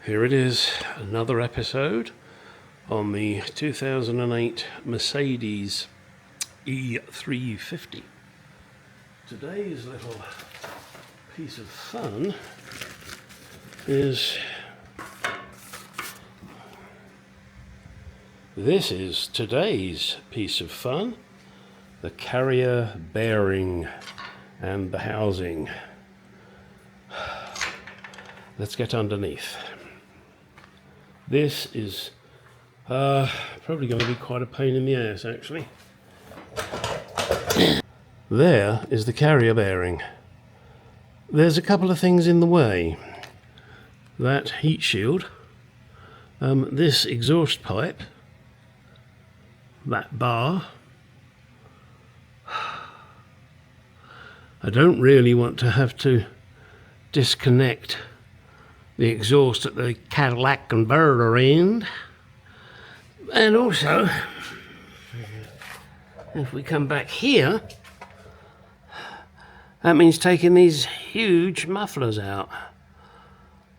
Here it is, another episode on the 2008 Mercedes E350. Today's little piece of fun is today's piece of fun, the carrier bearing and the housing. Let's get underneath. This is probably going to be quite a pain in the ass, actually. There is the carrier bearing. There's a couple of things in the way. That heat shield, this exhaust pipe, that bar. I don't really want to have to disconnect the exhaust at the Cadillac converter end. And also, if we come back here, that means taking these huge mufflers out.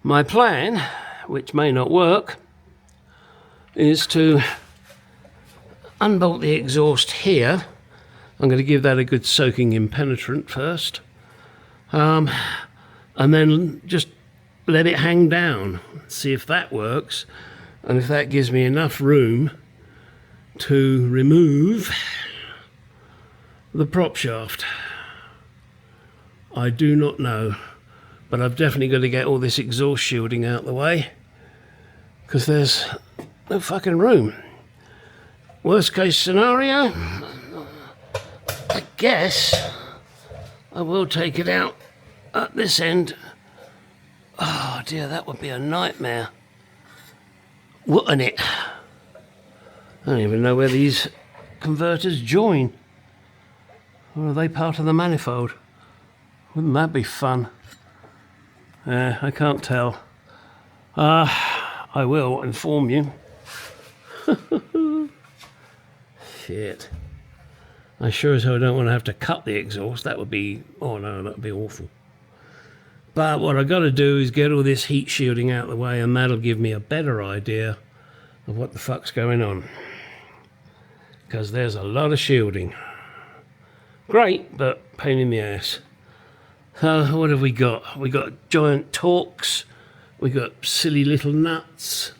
My plan, which may not work, is to unbolt the exhaust here. I'm going to give that a good soaking in penetrant first, and then just let it hang down, see if that works, and if that gives me enough room to remove the prop shaft. I do not know, but I've definitely got to get all this exhaust shielding out the way, because there's no fucking room. Worst case scenario, I guess I will take it out at this end. Oh dear, that would be a nightmare, wouldn't it? I don't even know where these converters join. Or are they part of the manifold? Wouldn't that be fun? I can't tell. I will inform you. Shit. I sure as hell don't want to have to cut the exhaust. That would be, oh no, that would be awful. But what I've got to do is get all this heat shielding out of the way, and that'll give me a better idea of what the fuck's going on. Because there's a lot of shielding. Great, but pain in the ass. What have we got? We got giant Torx. We got silly little nuts.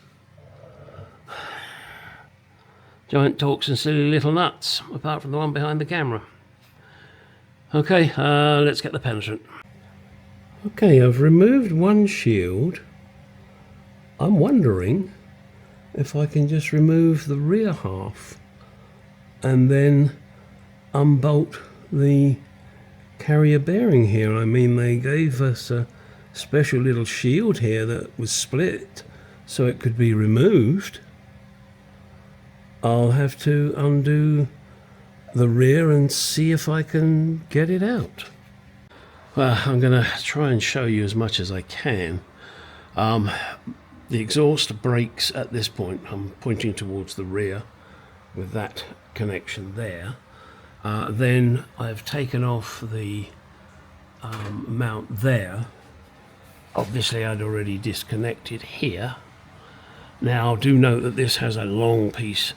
Giant Torx and silly little nuts, apart from the one behind the camera. Okay, let's get the penetrant. Okay, I've removed one shield. I'm wondering if I can just remove the rear half and then unbolt the carrier bearing here. I mean, they gave us a special little shield here that was split so it could be removed. I'll have to undo the rear and see if I can get it out. Well, I'm going to try and show you as much as I can. The exhaust brakes at this point. I'm pointing towards the rear with that connection there. Then I've taken off the mount there. Obviously I'd already disconnected here. Now do note that this has a long piece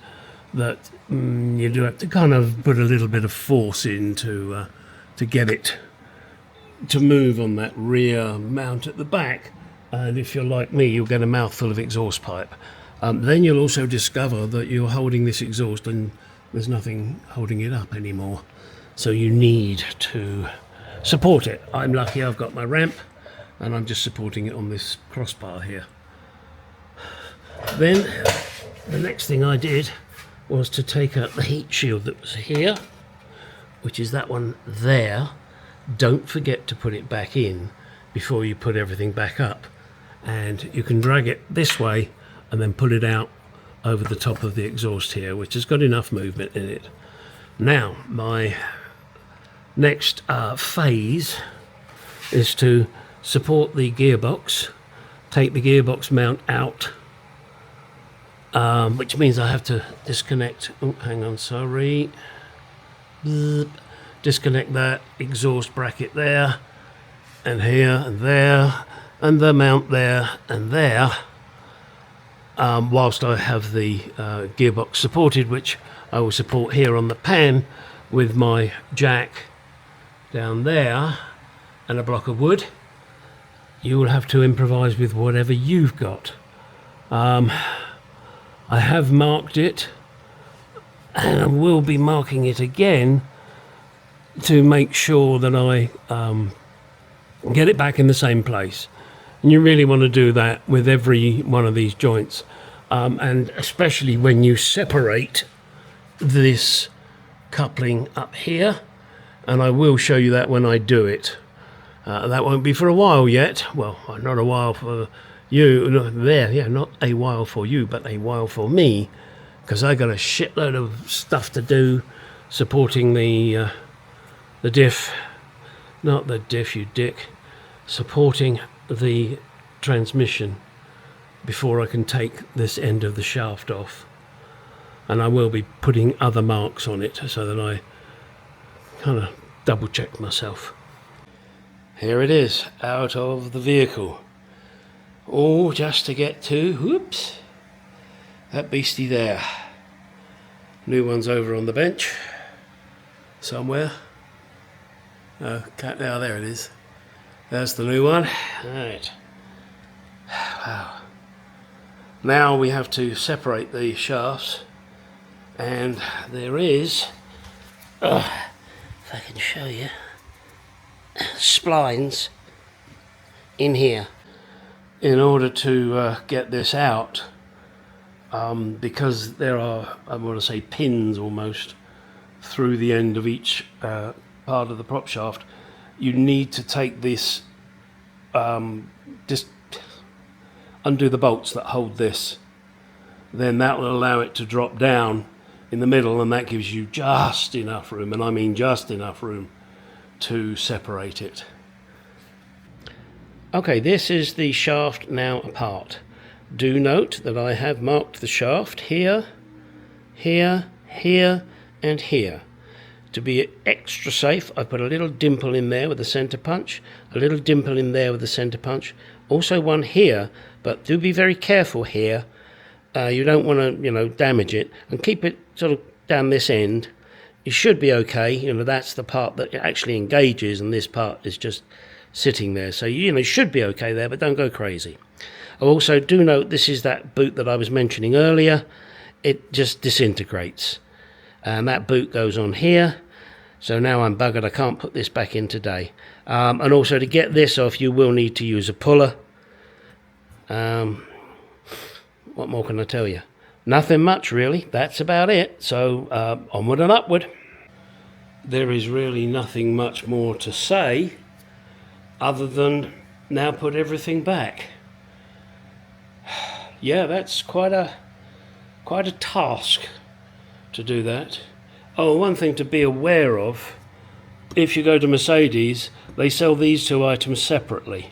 that you do have to kind of put a little bit of force in to get it to move on that rear mount at the back. And if you're like me, you'll get a mouthful of exhaust pipe. Then you'll also discover that you're holding this exhaust and there's nothing holding it up anymore. So you need to support it. I'm lucky I've got my ramp and I'm just supporting it on this crossbar here. Then the next thing I did was to take out the heat shield that was here, which is that one there. Don't forget to put it back in before you put everything back up. And you can drag it this way and then pull it out over the top of the exhaust here, which has got enough movement in it. Now, my next phase is to support the gearbox, take the gearbox mount out, which means I have to disconnect, oh, hang on, sorry, disconnect that exhaust bracket there, and here, and there, and the mount there, and there, whilst I have the gearbox supported, which I will support here on the pan with my jack down there and a block of wood. You will have to improvise with whatever you've got. I have marked it, and I will be marking it again to make sure that I get it back in the same place. And you really want to do that with every one of these joints, and especially when you separate this coupling up here, and I will show you that when I do it. That won't be for a while yet. Well, not a while for you, not a while for you, but a while for me, because I got a shitload of stuff to do supporting the diff, not the diff, you dick, supporting the transmission before I can take this end of the shaft off. And I will be putting other marks on it so that I kind of double check myself. Here it is, out of the vehicle. All just to get to, whoops, that beastie there. New one's over on the bench somewhere. Oh, there it is. There's the new one. Alright. Wow. Now we have to separate the shafts, and there is, if I can show you, splines in here in order to get this out, because there are, I want to say, pins almost through the end of each part of the prop shaft. You need to take this, just undo the bolts that hold this, then that will allow it to drop down in the middle, and that gives you just enough room, and I mean just enough room, to separate it. Okay, this is the shaft now apart. Do note that I have marked the shaft here, here, here, and here. To be extra safe, I put a little dimple in there with the center punch, a little dimple in there with the center punch, also one here, but do be very careful here. You don't want to, damage it, and keep it sort of down this end. You should be okay. That's the part that actually engages, and this part is just sitting there. So, you should be okay there, but don't go crazy. Also, do note this is that boot that I was mentioning earlier. It just disintegrates. And that boot goes on here. So now I'm buggered. I can't put this back in today. And also, to get this off, you will need to use a puller. What more can I tell you? Nothing much, really. That's about it. So, onward and upward. There is really nothing much more to say other than now put everything back. Yeah, that's quite a task to do that. Oh, one thing to be aware of, if you go to Mercedes, they sell these two items separately.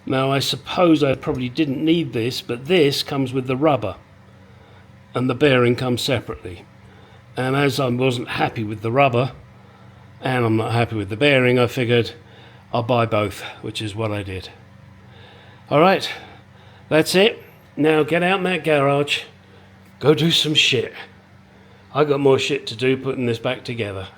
Now, I suppose I probably didn't need this, but this comes with the rubber, and the bearing comes separately. And as I wasn't happy with the rubber, and I'm not happy with the bearing, I figured I'll buy both, which is what I did. Alright, that's it. Now get out in that garage, go do some shit. I got more shit to do putting this back together.